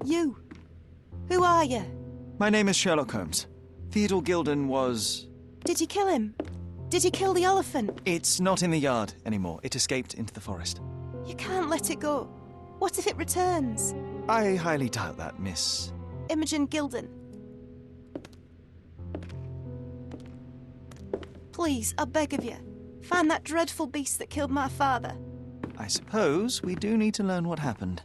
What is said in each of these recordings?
You. Who are you? My name is Sherlock Holmes. Theodore Gilden was... Did you kill him? Did you kill the elephant? It's not in the yard anymore. It escaped into the forest. You can't let it go. What if it returns? I highly doubt that, Miss... Imogen Gilden. Please, I beg of you, find that dreadful beast that killed my father. I suppose we do need to learn what happened.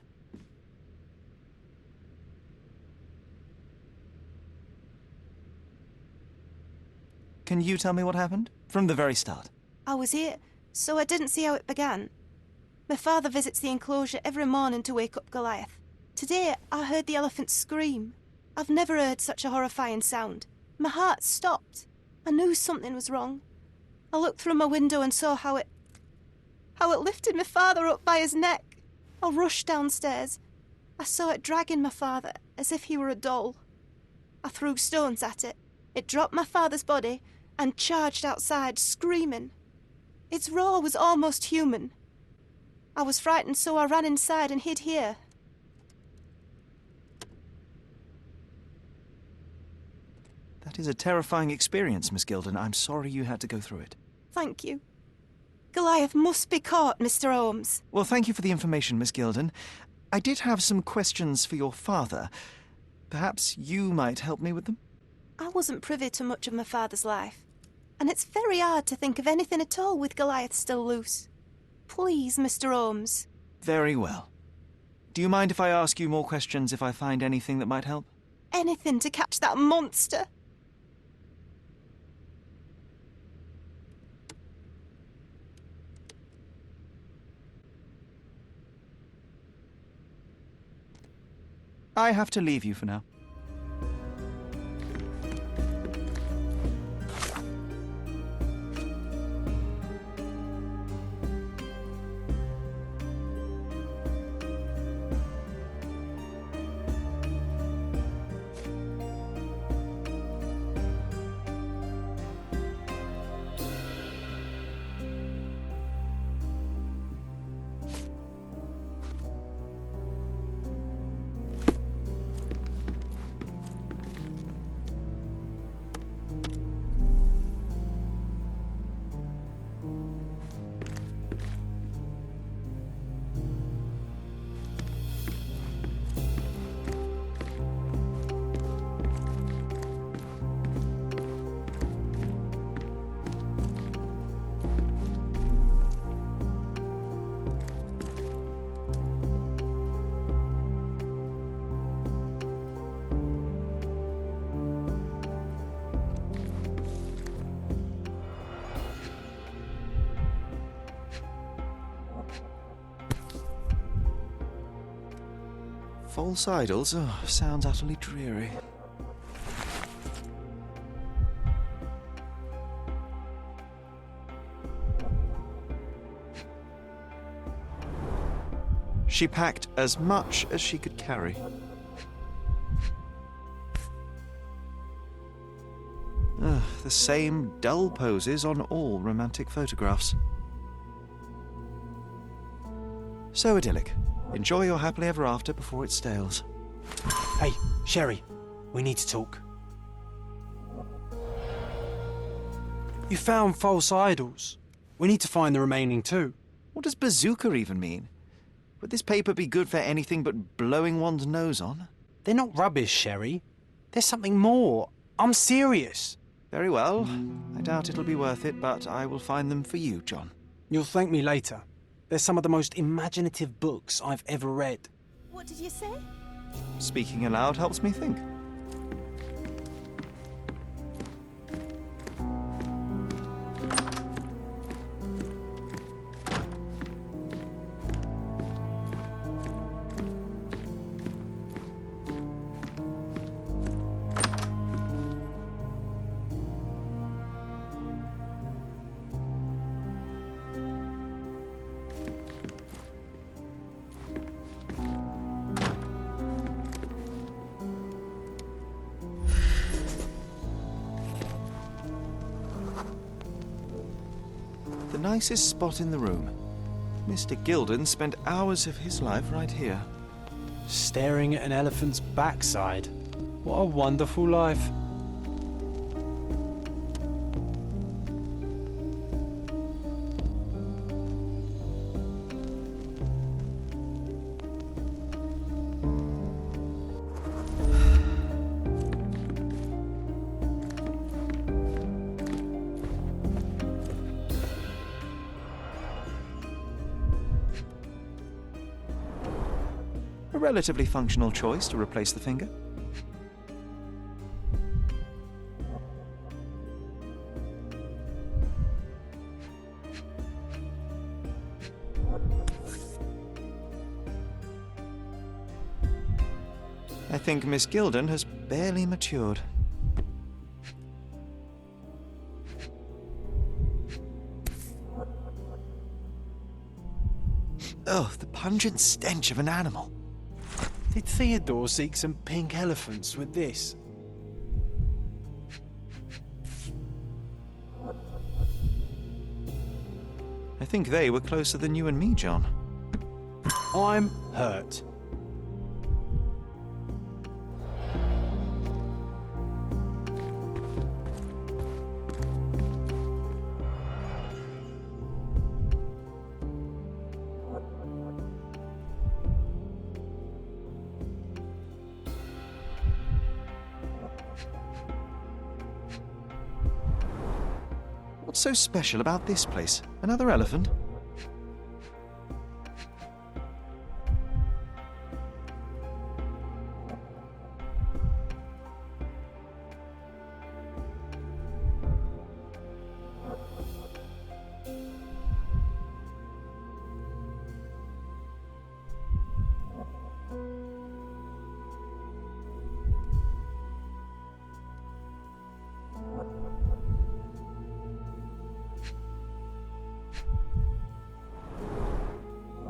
Can you tell me what happened? From the very start. I was here, so I didn't see how it began. My father visits the enclosure every morning to wake up Goliath. Today, I heard the elephant scream. I've never heard such a horrifying sound. My heart stopped. I knew something was wrong. I looked through my window and saw how it lifted my father up by his neck. I rushed downstairs. I saw it dragging my father as if he were a doll. I threw stones at it. It dropped my father's body and charged outside, screaming. Its roar was almost human. I was frightened, so I ran inside and hid here. That is a terrifying experience, Miss Gilden. I'm sorry you had to go through it. Thank you. Goliath must be caught, Mr. Holmes. Well, thank you for the information, Miss Gilden. I did have some questions for your father. Perhaps you might help me with them? I wasn't privy to much of my father's life, and it's very hard to think of anything at all with Goliath still loose. Please, Mr. Holmes. Very well. Do you mind if I ask you more questions if I find anything that might help? Anything to catch that monster. I have to leave you for now. False idols? Oh, sounds utterly dreary. She packed as much as she could carry. Ugh, the same dull poses on all romantic photographs. So idyllic. Enjoy your happily ever after before it stales. Hey, Sherry, we need to talk. You found false idols. We need to find the remaining two. What does bazooka even mean? Would this paper be good for anything but blowing one's nose on? They're not rubbish, Sherry. There's something more. I'm serious. Very well. I doubt it'll be worth it, but I will find them for you, John. You'll thank me later. They're some of the most imaginative books I've ever read. What did you say? Speaking aloud helps me think. The nicest spot in the room. Mr. Gilden spent hours of his life right here. Staring at an elephant's backside. What a wonderful life. A relatively functional choice to replace the finger. I think Miss Gilden has barely matured. Oh, the pungent stench of an animal. Did Theodore seek some pink elephants with this? I think they were closer than you and me, John. I'm hurt. What's so special about this place? Another elephant?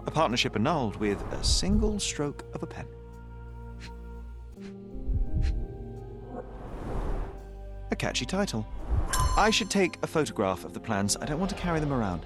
A partnership annulled with a single stroke of a pen. A catchy title. I should take a photograph of the plans. I don't want to carry them around.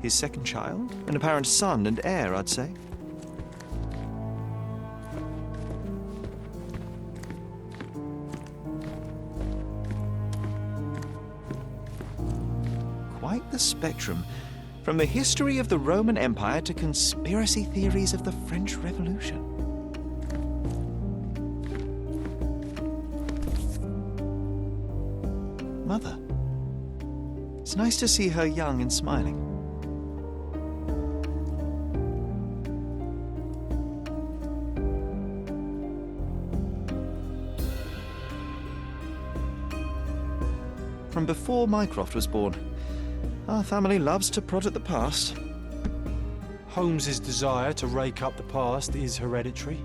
His second child? An apparent son and heir, I'd say. quite the spectrum, from the history of the Roman Empire to conspiracy theories of the French Revolution. Mother. It's nice to see her young and smiling. From before Mycroft was born, our family loves to prod at the past. Holmes's desire to rake up the past is hereditary.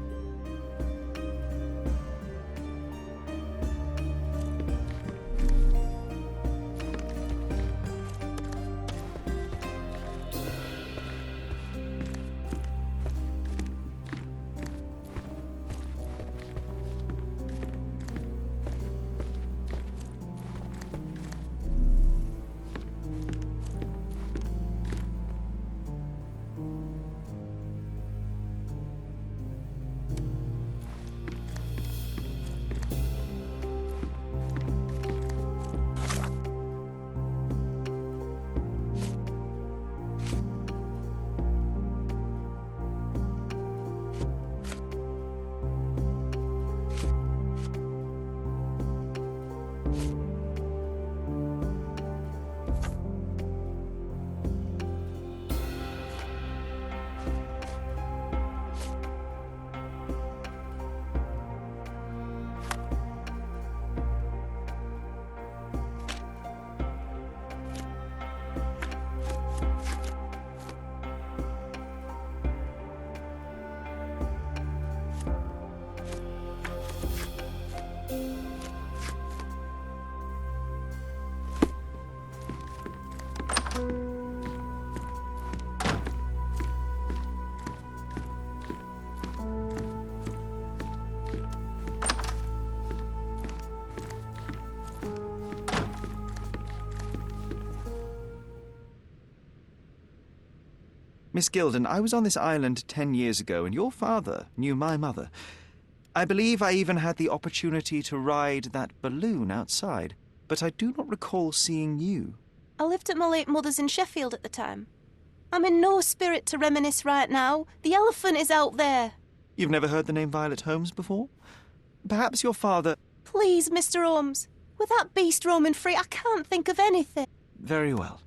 Miss Gilden, I was on this island 10 years ago, and your father knew my mother. I believe I even had the opportunity to ride that balloon outside, but I do not recall seeing you. I lived at my late mother's in Sheffield at the time. I'm in no spirit to reminisce right now. The elephant is out there. You've never heard the name Violet Holmes before? Perhaps your father... Please, Mr. Holmes. With that beast roaming free, I can't think of anything. Very well.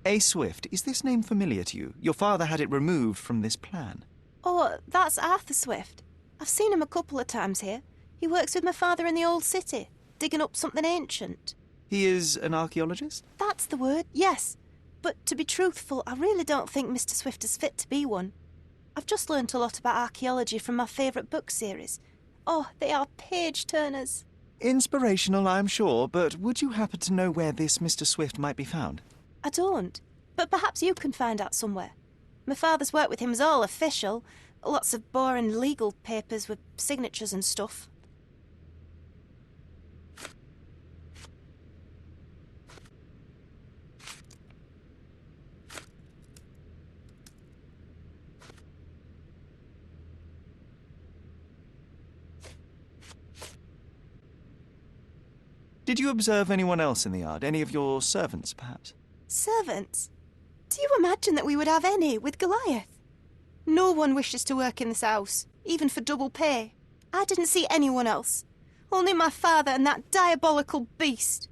A. Swift, is this name familiar to you? Your father had it removed from this plan. Oh, that's Arthur Swift. I've seen him a couple of times here. He works with my father in the old city, digging up something ancient. He is an archaeologist? That's the word, yes. But to be truthful, I really don't think Mr. Swift is fit to be one. I've just learnt a lot about archaeology from my favourite book series. Oh, they are page-turners. Inspirational, I'm sure, but would you happen to know where this Mr. Swift might be found? I don't, but perhaps you can find out somewhere. My father's work with him is all official. Lots of boring legal papers with signatures and stuff. Did you observe anyone else in the yard? Any of your servants, perhaps? Servants? Do you imagine that we would have any with Goliath? No one wishes to work in this house, even for double pay. I didn't see anyone else. Only my father and that diabolical beast.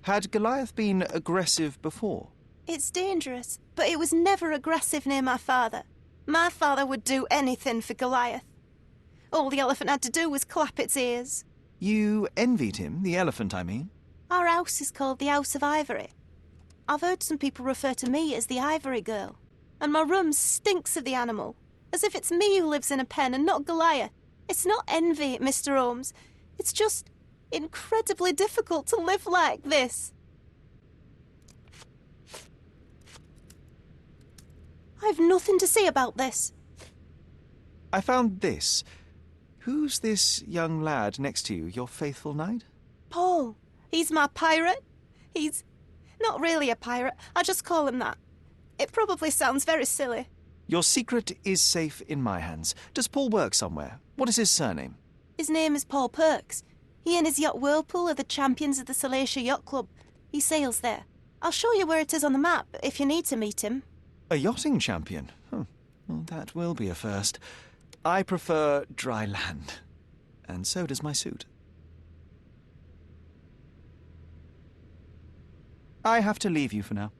Had Goliath been aggressive before? It's dangerous, but it was never aggressive near my father. My father would do anything for Goliath. All the elephant had to do was clap its ears. You envied him, the elephant, I mean? Our house is called the House of Ivory. I've heard some people refer to me as the Ivory Girl. And my room stinks of the animal, as if it's me who lives in a pen and not Goliath. It's not envy, Mr. Holmes. It's just incredibly difficult to live like this. I've nothing to say about this. I found this. Who's this young lad next to you, your faithful knight? Paul. He's my pirate. He's not really a pirate. I just call him that. It probably sounds very silly. Your secret is safe in my hands. Does Paul work somewhere? What is his surname? His name is Paul Perks. He and his yacht Whirlpool are the champions of the Salacia Yacht Club. He sails there. I'll show you where it is on the map if you need to meet him. A yachting champion? Well, that will be a first. I prefer dry land. And so does my suit. I have to leave you for now.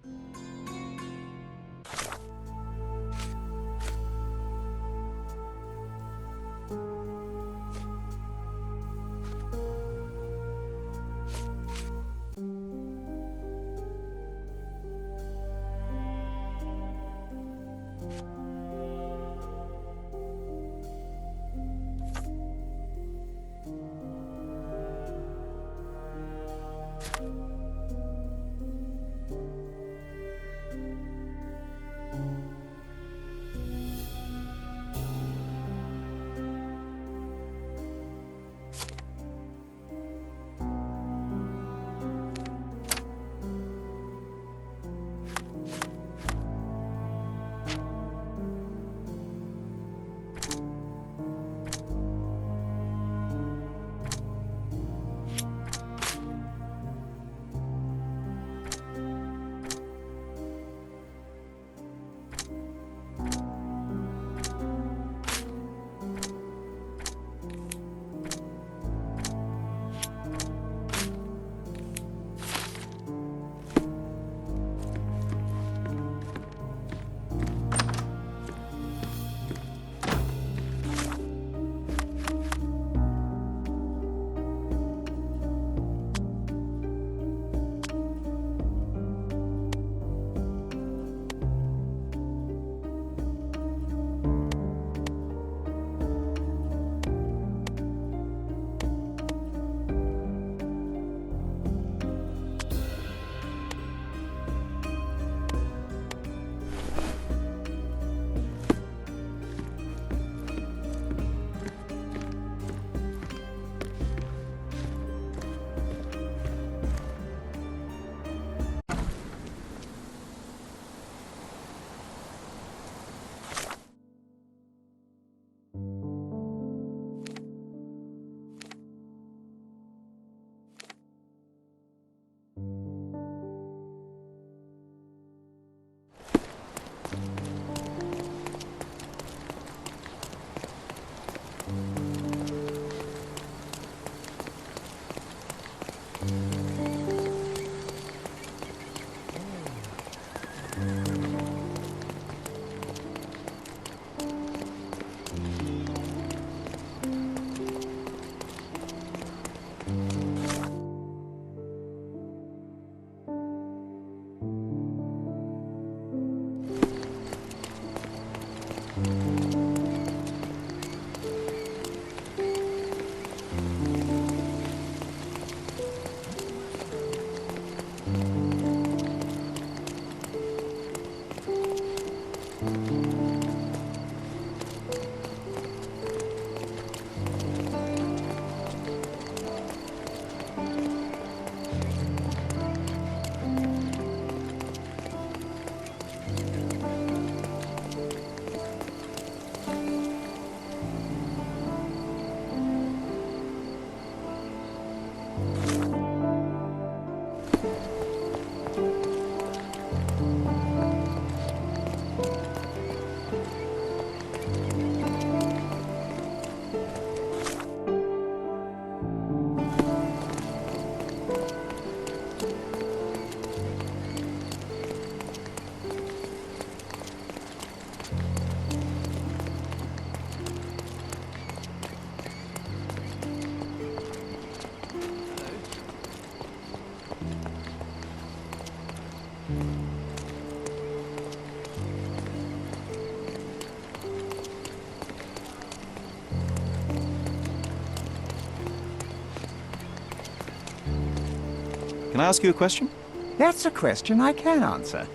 Can I ask you a question? That's a question I can answer.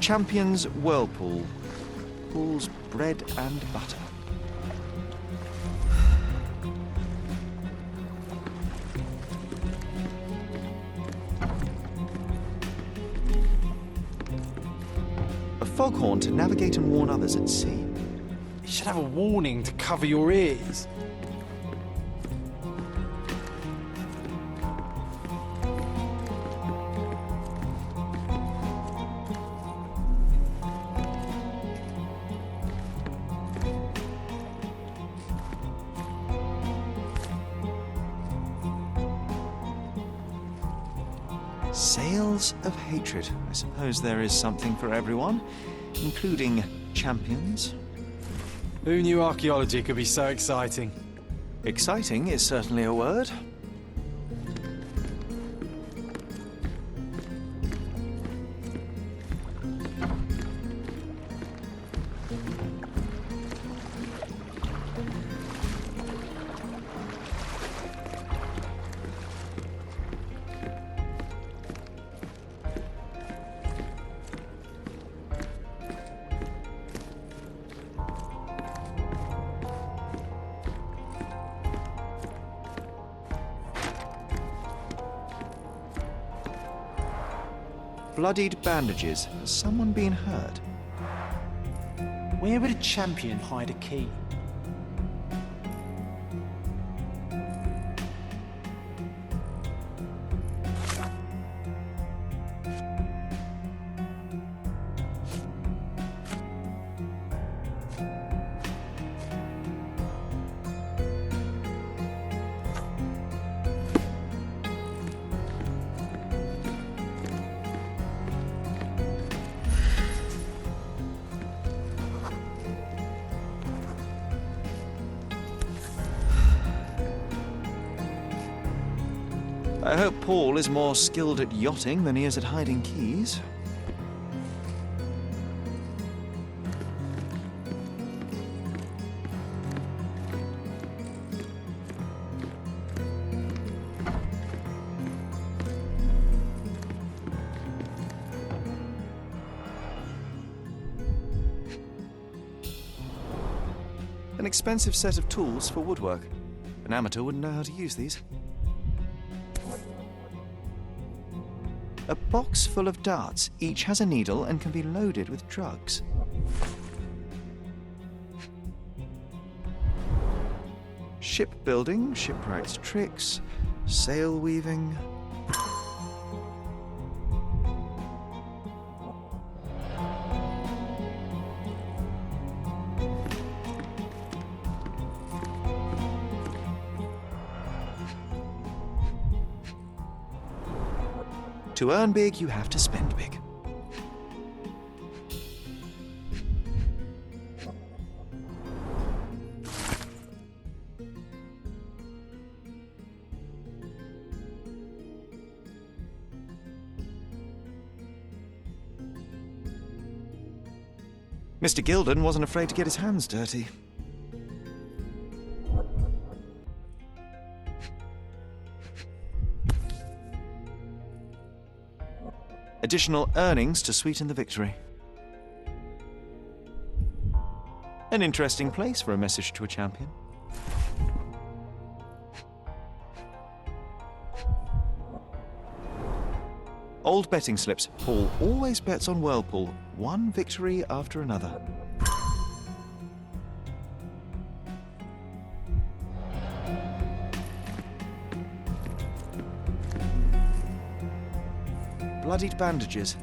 Champions Whirlpool. Pool's bread and butter. A foghorn to navigate and warn others at sea. You should have a warning to cover your ears. Sails of hatred. I suppose there is something for everyone, including champions. Who knew archaeology could be so exciting? Exciting is certainly a word. Bloodied bandages. Has someone been hurt? Where would a champion hide a key? I hope Paul is more skilled at yachting than he is at hiding keys. An expensive set of tools for woodwork. An amateur wouldn't know how to use these. A box full of darts. Each has a needle and can be loaded with drugs. Shipbuilding, shipwright's tricks, sail weaving. To earn big, you have to spend big. Mr. Gilden wasn't afraid to get his hands dirty. Additional earnings to sweeten the victory. An interesting place for a message to a champion. Old betting slips. Paul always bets on Whirlpool. One victory after another. Bloodied bandages.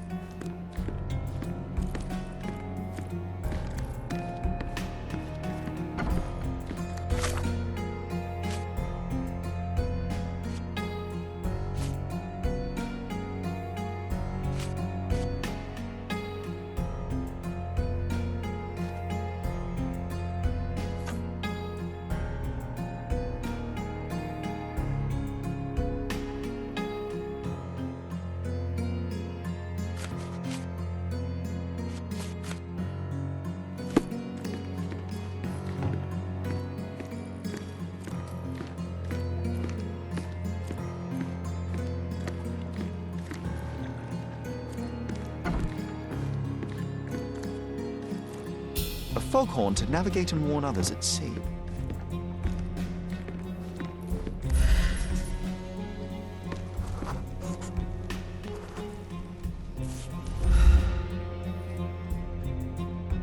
foghorn to navigate and warn others at sea.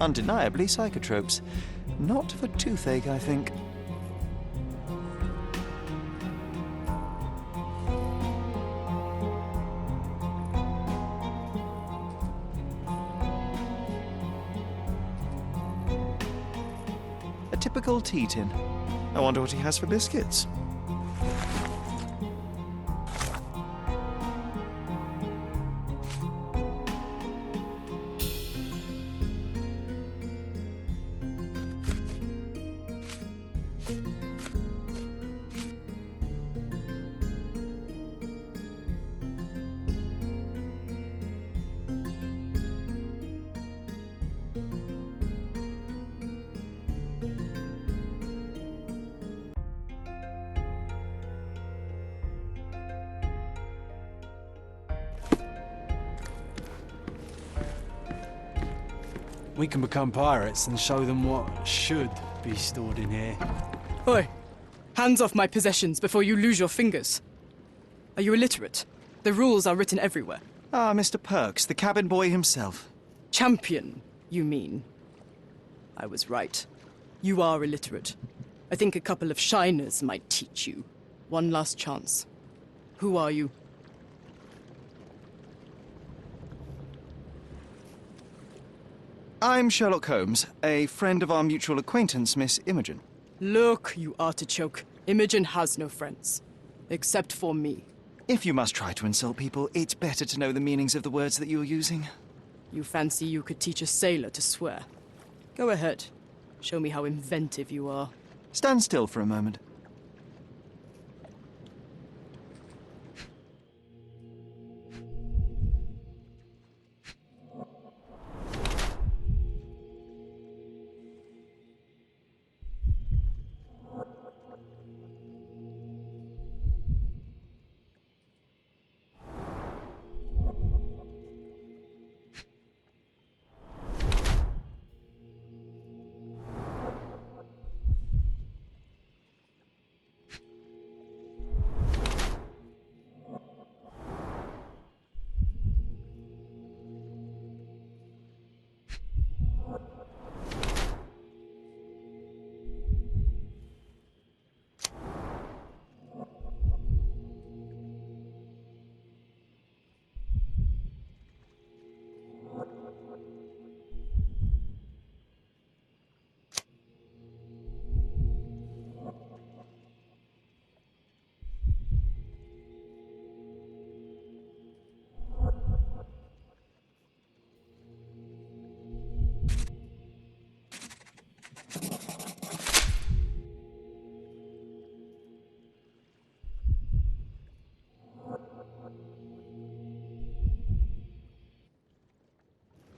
Undeniably psychotropes. Not for toothache, I think. A typical tea tin. I wonder what he has for biscuits. We can become pirates and show them what should be stored in here. Oi! Hands off my possessions before you lose your fingers. Are you illiterate? The rules are written everywhere. Ah, Mr. Perks, the cabin boy himself. Champion, you mean? I was right. You are illiterate. I think a couple of shiners might teach you. One last chance. Who are you? I'm Sherlock Holmes, a friend of our mutual acquaintance, Miss Imogen. Look, you artichoke. Imogen has no friends. Except for me. If you must try to insult people, it's better to know the meanings of the words that you're using. You fancy you could teach a sailor to swear? Go ahead. Show me how inventive you are. Stand still for a moment.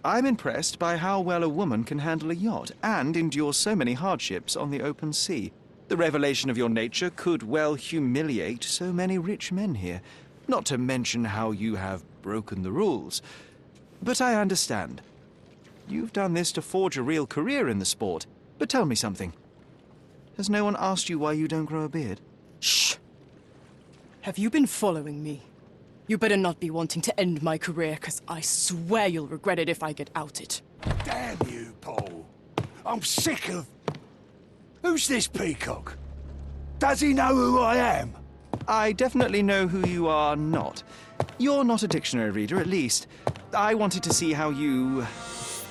I'm impressed by how well a woman can handle a yacht and endure so many hardships on the open sea. The revelation of your nature could well humiliate so many rich men here, not to mention how you have broken the rules. But I understand. You've done this to forge a real career in the sport. But tell me something. Has no one asked you why you don't grow a beard? Shh! Have you been following me? You better not be wanting to end my career, 'cause I swear you'll regret it if I get outed. Damn you, Paul. I'm sick of... Who's this peacock? Does he know who I am? I definitely know who you are not. You're not a dictionary reader, at least. I wanted to see how you...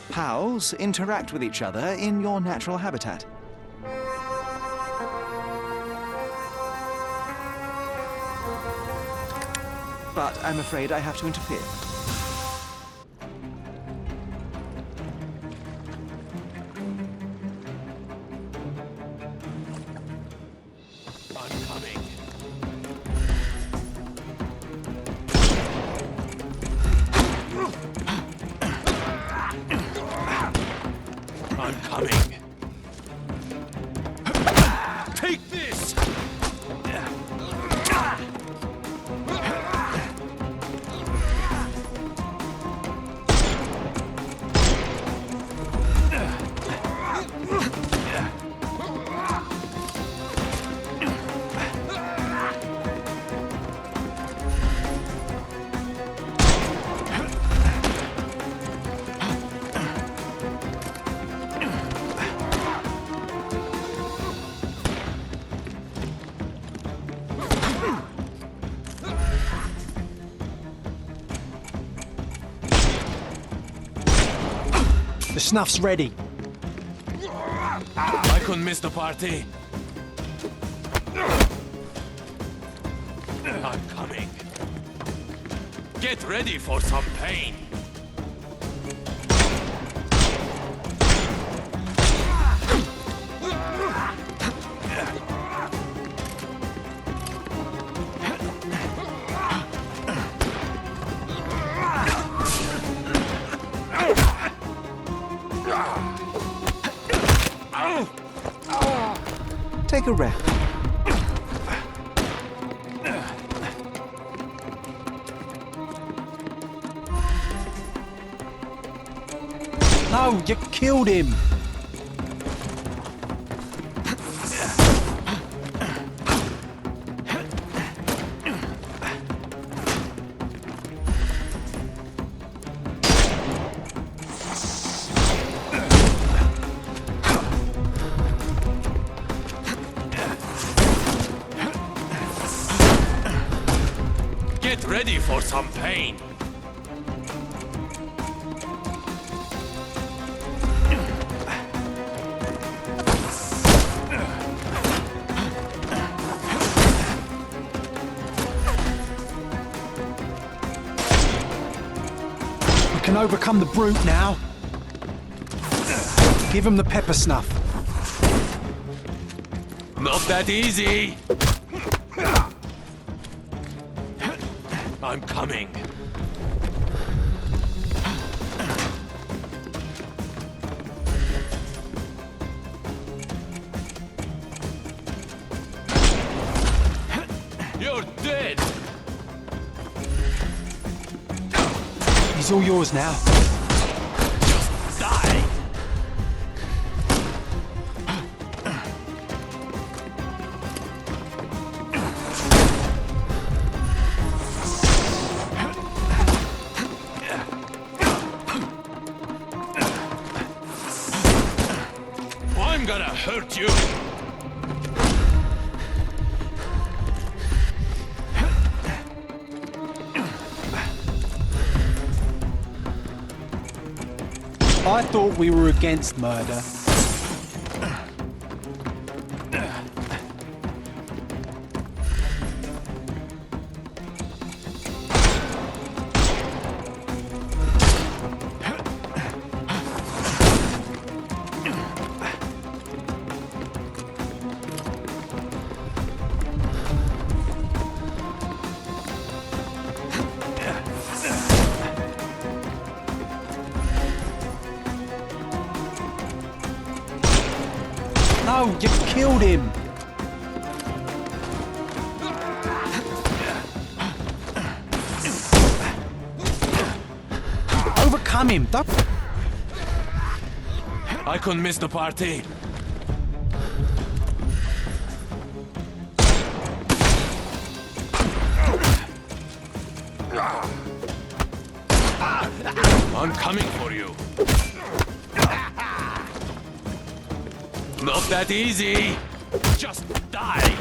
pals interact with each other in your natural habitat. But I'm afraid I have to interfere. I'm coming. I'm coming. Take this! Snuff's ready. I couldn't miss the party. I'm coming. Get ready for some pain. Take a rest. No, you killed him. Get ready for some pain. We can overcome the brute now. Give him the pepper snuff. Not that easy. I'm coming. You're dead. He's all yours now. Just die. I'm gonna hurt you. I thought we were against murder. No, you killed him. Overcome him. Don't... I couldn't miss the party. I'm coming for you. Not that easy. Just die.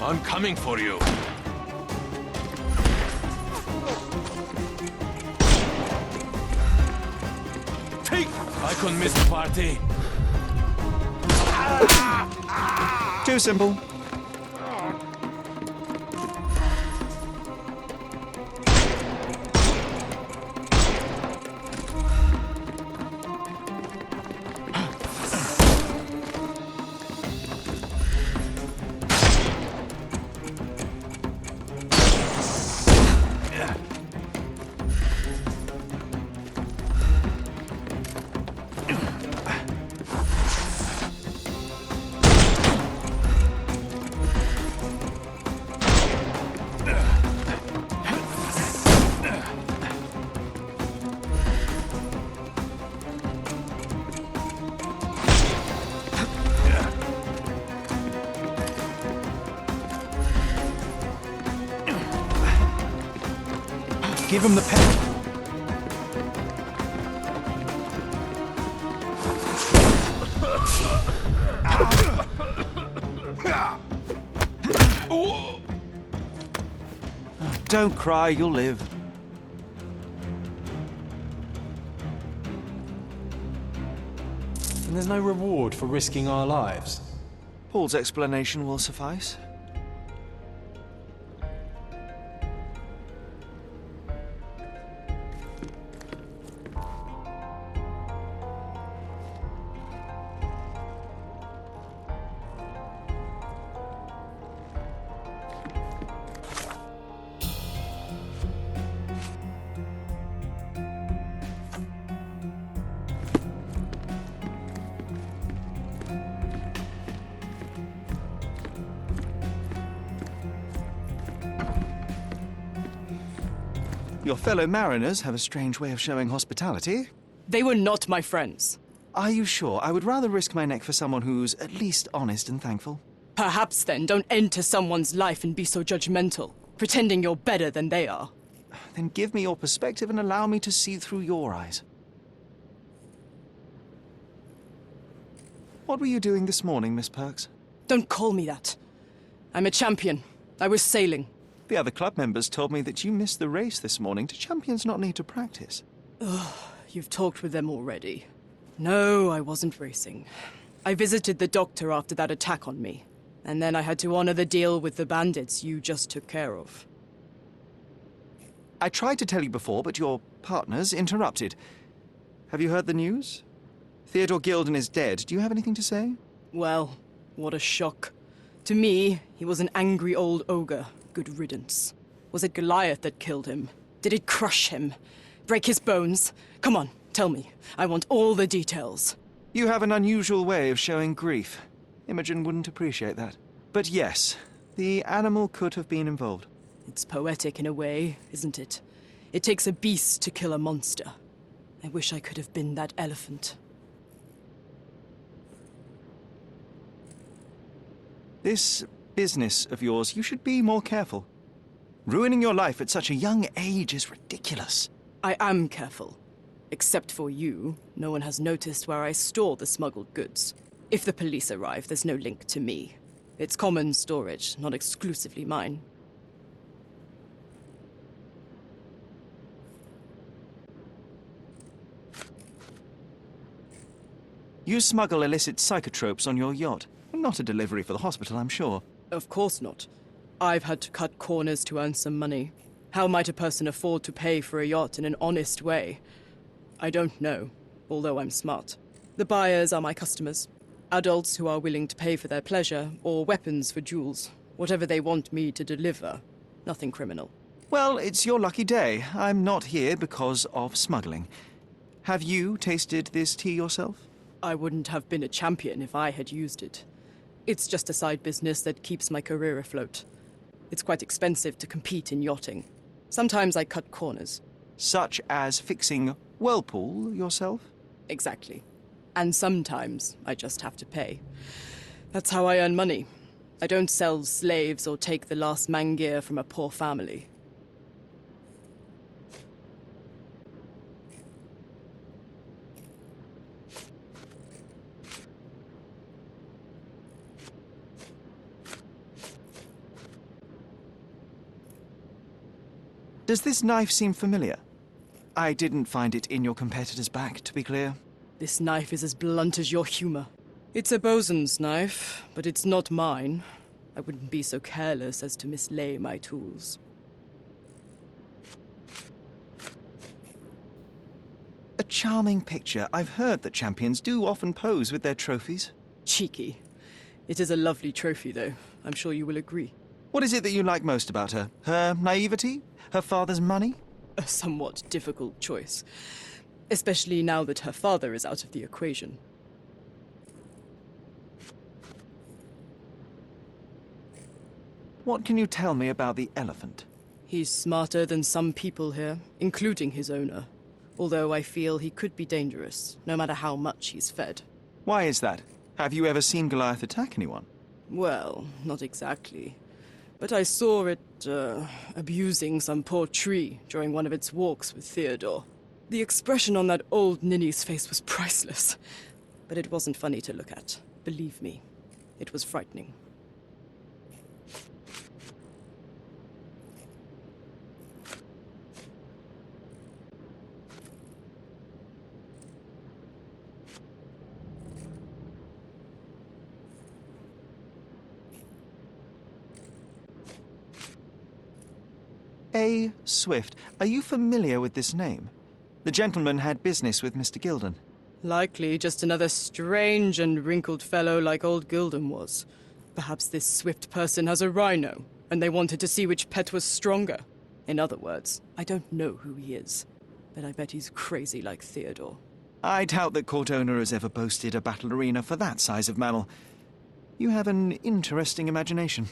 I'm coming for you. Take! I couldn't miss the party. Too simple. Give him the pepper. Don't cry, you'll live. And there's no reward for risking our lives. Paul's explanation will suffice. Your fellow mariners have a strange way of showing hospitality. They were not my friends. Are you sure? I would rather risk my neck for someone who's at least honest and thankful. Perhaps then don't enter someone's life and be so judgmental, pretending you're better than they are. Then give me your perspective and allow me to see through your eyes. What were you doing this morning, Miss Perks? Don't call me that. I'm a champion. I was sailing. The other club members told me that you missed the race this morning. Do champions not need to practice? You've talked with them already. No, I wasn't racing. I visited the doctor after that attack on me. And then I had to honor the deal with the bandits you just took care of. I tried to tell you before, but your partners interrupted. Have you heard the news? Theodore Gilden is dead. Do you have anything to say? Well, what a shock. To me, he was an angry old ogre. Good riddance. Was it Goliath that killed him? Did it crush him? Break his bones? Come on, tell me. I want all the details. You have an unusual way of showing grief. Imogen wouldn't appreciate that. But yes, the animal could have been involved. It's poetic in a way, isn't it? It takes a beast to kill a monster. I wish I could have been that elephant. This business of yours, you should be more careful. Ruining your life at such a young age is ridiculous. I am careful. Except for you, no one has noticed where I store the smuggled goods. If the police arrive, there's no link to me. It's common storage, not exclusively mine. You smuggle illicit psychotropes on your yacht. Not a delivery for the hospital, I'm sure. Of course not. I've had to cut corners to earn some money. How might a person afford to pay for a yacht in an honest way? I don't know, although I'm smart. The buyers are my customers. Adults who are willing to pay for their pleasure, or weapons for jewels. Whatever they want me to deliver. Nothing criminal. Well, it's your lucky day. I'm not here because of smuggling. Have you tasted this tea yourself? I wouldn't have been a champion if I had used it. It's just a side business that keeps my career afloat. It's quite expensive to compete in yachting. Sometimes I cut corners. Such as fixing whirlpool yourself? Exactly. And sometimes I just have to pay. That's how I earn money. I don't sell slaves or take the last mangear from a poor family. Does this knife seem familiar? I didn't find it in your competitor's back, to be clear. This knife is as blunt as your humor. It's a bosun's knife, but it's not mine. I wouldn't be so careless as to mislay my tools. A charming picture. I've heard that champions do often pose with their trophies. Cheeky. It is a lovely trophy, though. I'm sure you will agree. What is it that you like most about her? Her naivety? Her father's money? A somewhat difficult choice. Especially now that her father is out of the equation. What can you tell me about the elephant? He's smarter than some people here, including his owner. Although I feel he could be dangerous, no matter how much he's fed. Why is that? Have you ever seen Goliath attack anyone? Well, not exactly. But I saw it, abusing some poor tree during one of its walks with Theodore. The expression on that old ninny's face was priceless. But it wasn't funny to look at. Believe me, it was frightening. A. Swift. Are you familiar with this name? The gentleman had business with Mr. Gilden. Likely just another strange and wrinkled fellow like old Gilden was. Perhaps this Swift person has a rhino, and they wanted to see which pet was stronger. In other words, I don't know who he is, but I bet he's crazy like Theodore. I doubt that court owner has ever boasted a battle arena for that size of mammal. You have an interesting imagination.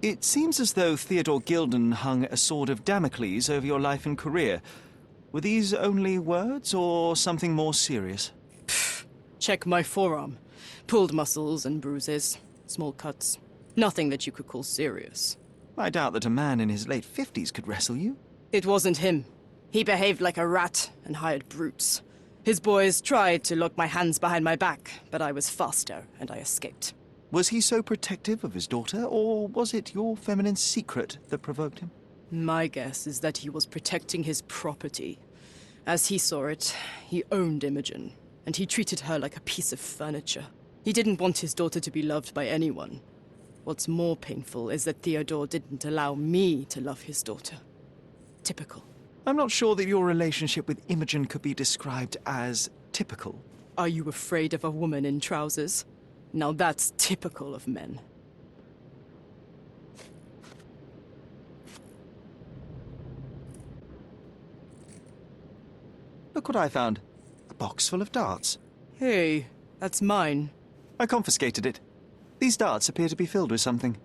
It seems as though Theodore Gilden hung a sword of Damocles over your life and career. Were these only words, or something more serious? Check my forearm. Pulled muscles and bruises. Small cuts. Nothing that you could call serious. I doubt that a man in his late 50s could wrestle you. It wasn't him. He behaved like a rat and hired brutes. His boys tried to lock my hands behind my back, but I was faster and I escaped. Was he so protective of his daughter, or was it your feminine secret that provoked him? My guess is that he was protecting his property. As he saw it, he owned Imogen, and he treated her like a piece of furniture. He didn't want his daughter to be loved by anyone. What's more painful is that Theodore didn't allow me to love his daughter. Typical. I'm not sure that your relationship with Imogen could be described as typical. Are you afraid of a woman in trousers? Now that's typical of men. Look what I found. A box full of darts. Hey, that's mine. I confiscated it. These darts appear to be filled with something.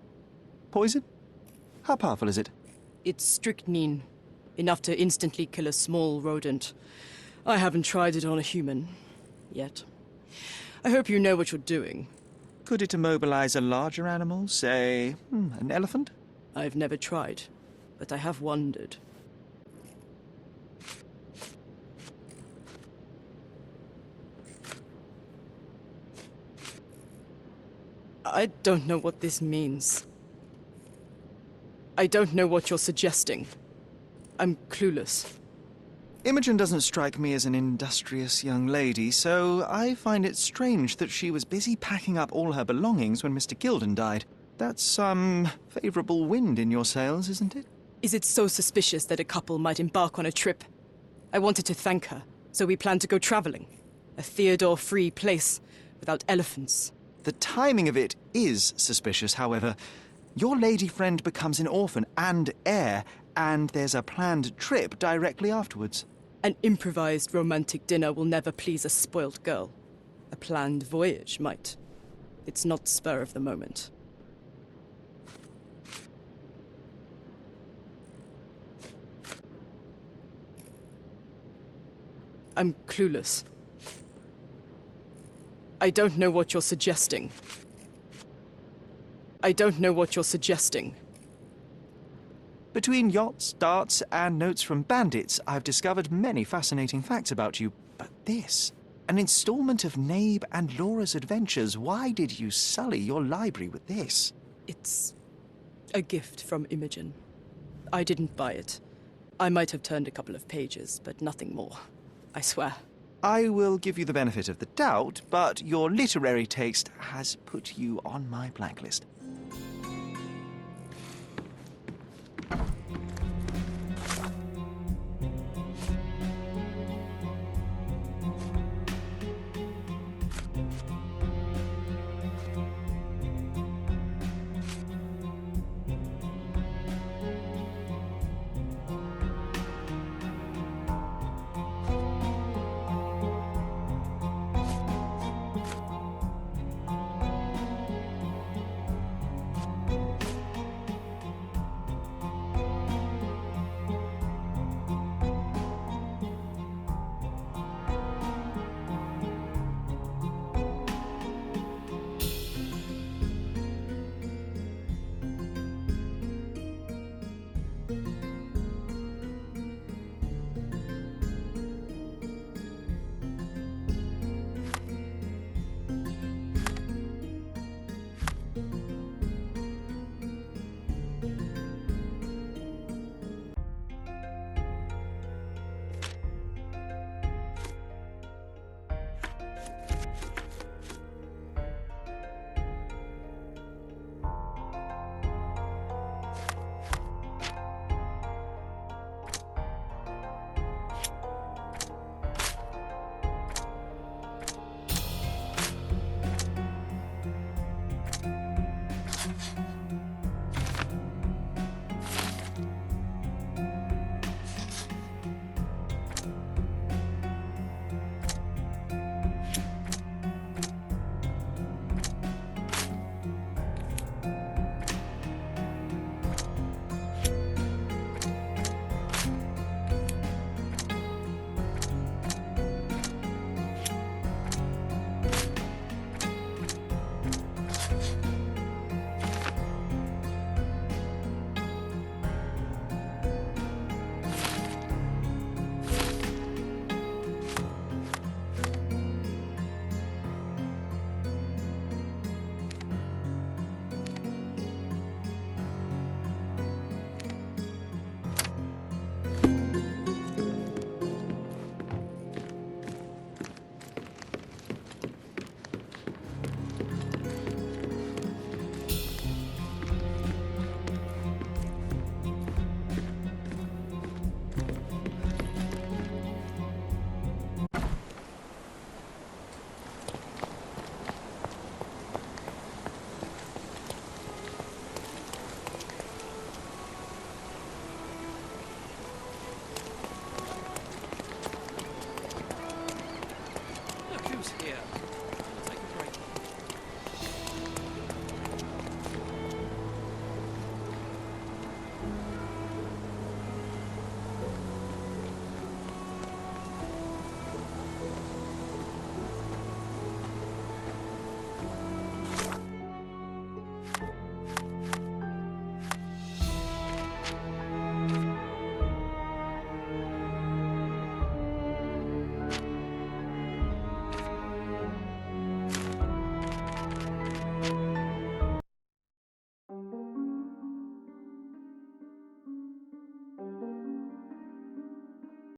Poison? How powerful is it? It's strychnine. Enough to instantly kill a small rodent. I haven't tried it on a human. Yet. I hope you know what you're doing. Could it immobilize a larger animal, say, an elephant? I've never tried, but I have wondered. I don't know what this means. I don't know what you're suggesting. I'm clueless. Imogen doesn't strike me as an industrious young lady, so I find it strange that she was busy packing up all her belongings when Mr. Gilden died. That's some favorable wind in your sails, isn't it? Is it so suspicious that a couple might embark on a trip? I wanted to thank her, so we planned to go traveling. A Theodore-free place, without elephants. The timing of it is suspicious, however. Your lady friend becomes an orphan and heir, and there's a planned trip directly afterwards. An improvised romantic dinner will never please a spoilt girl. A planned voyage might. It's not spur of the moment. I'm clueless. I don't know what you're suggesting. I don't know what you're suggesting. Between yachts, darts, and notes from bandits, I've discovered many fascinating facts about you. But this, an installment of Nabe and Laura's adventures. Why did you sully your library with this? It's a gift from Imogen. I didn't buy it. I might have turned a couple of pages, but nothing more. I swear. I will give you the benefit of the doubt, but your literary taste has put you on my blacklist.